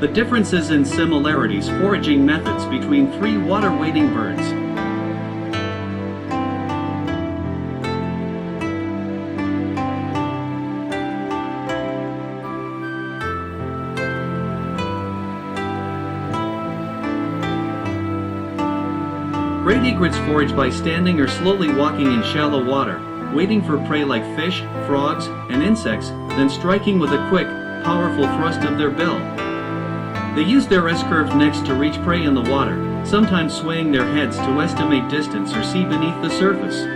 The differences and similarities foraging methods between three water-wading birds. Great egrets forage by standing or slowly walking in shallow water, waiting for prey like fish, frogs, and insects, then striking with a quick, powerful thrust of their bill. They use their S-curved necks to reach prey in the water, sometimes swaying their heads to estimate distance or see beneath the surface.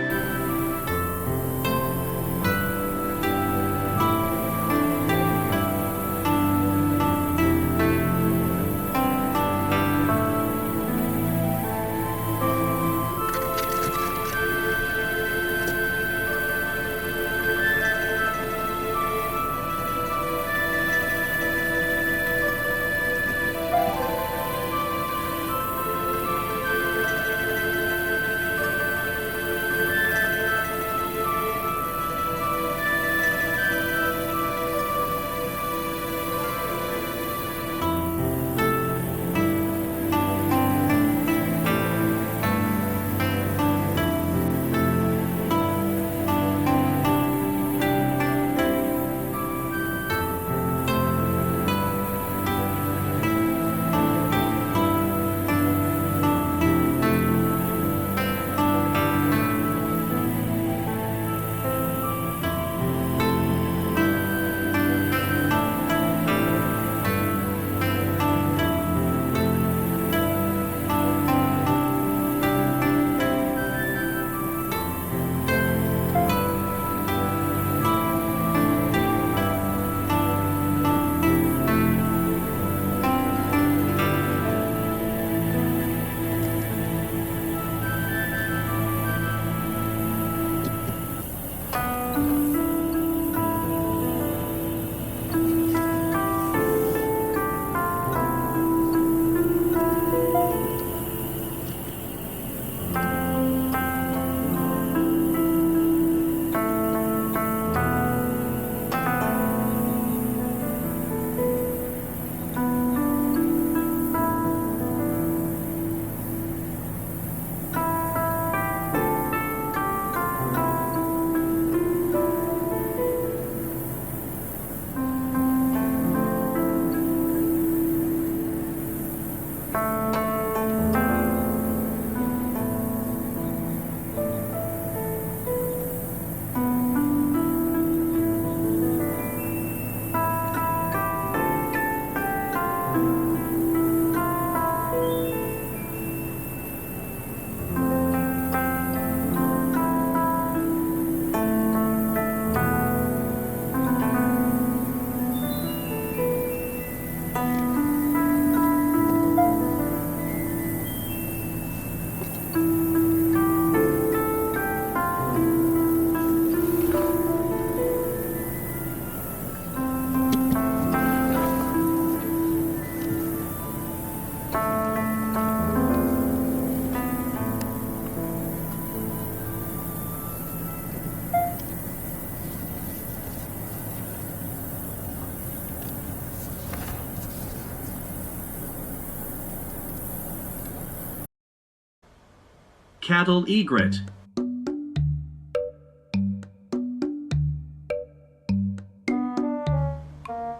Cattle egret.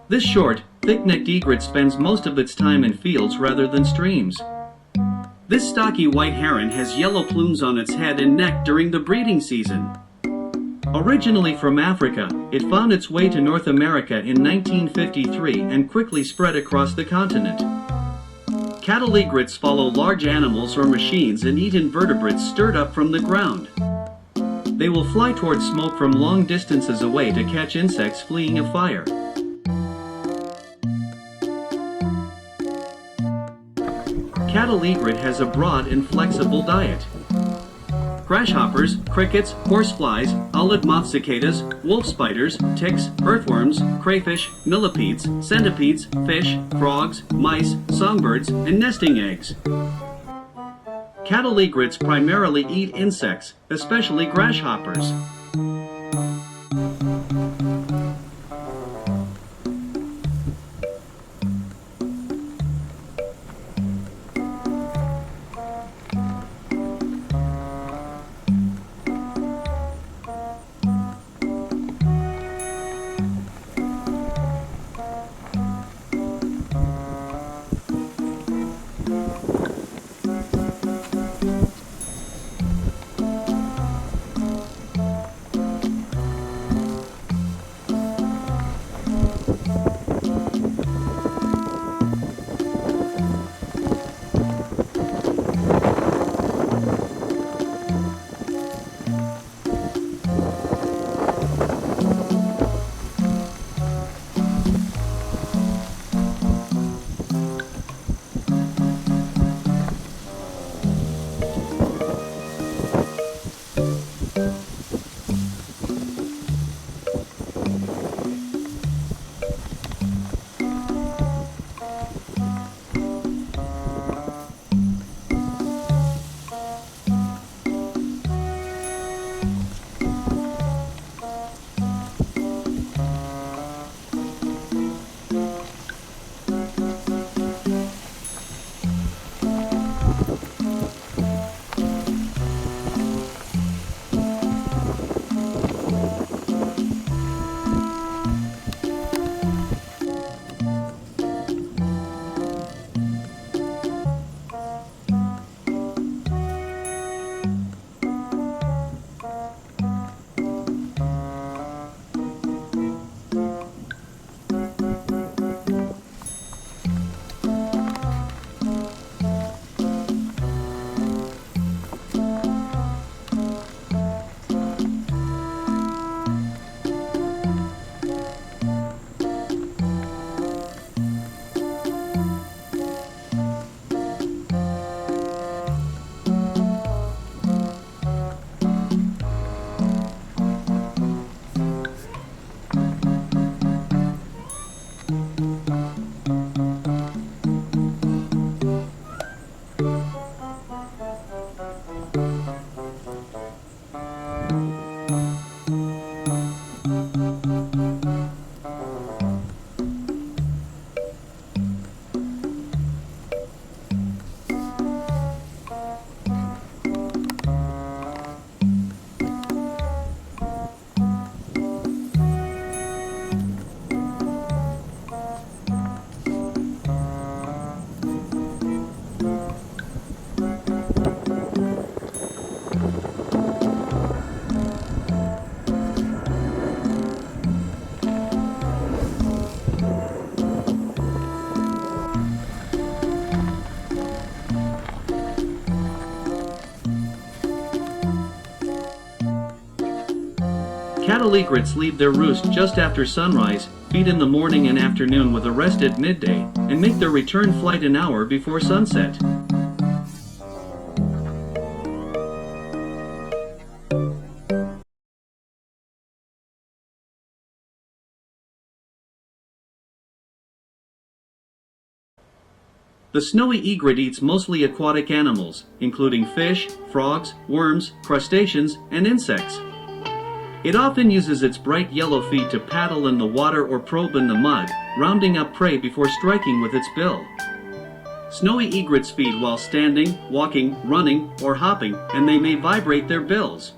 This short, thick-necked egret spends most of its time in fields rather than streams. This stocky white heron has yellow plumes on its head and neck during the breeding season. Originally from Africa, it found its way to North America in 1953 and quickly spread across the continent. Cattle egrets follow large animals or machines and eat invertebrates stirred up from the ground. They will fly towards smoke from long distances away to catch insects fleeing a fire. Cattle egret has a broad and flexible diet. Grasshoppers, crickets, horseflies, owlet moth cicadas, wolf spiders, ticks, earthworms, crayfish, millipedes, centipedes, fish, frogs, mice, songbirds, and nesting eggs. Cattle egrets primarily eat insects, especially grasshoppers. Cattle egrets leave their roost just after sunrise, feed in the morning and afternoon with a rest at midday, and make their return flight an hour before sunset. The snowy egret eats mostly aquatic animals, including fish, frogs, worms, crustaceans, and insects. It often uses its bright yellow feet to paddle in the water or probe in the mud, rounding up prey before striking with its bill. Snowy egrets feed while standing, walking, running, or hopping, and they may vibrate their bills.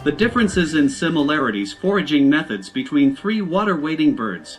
The differences in similarities foraging methods between three water-wading birds.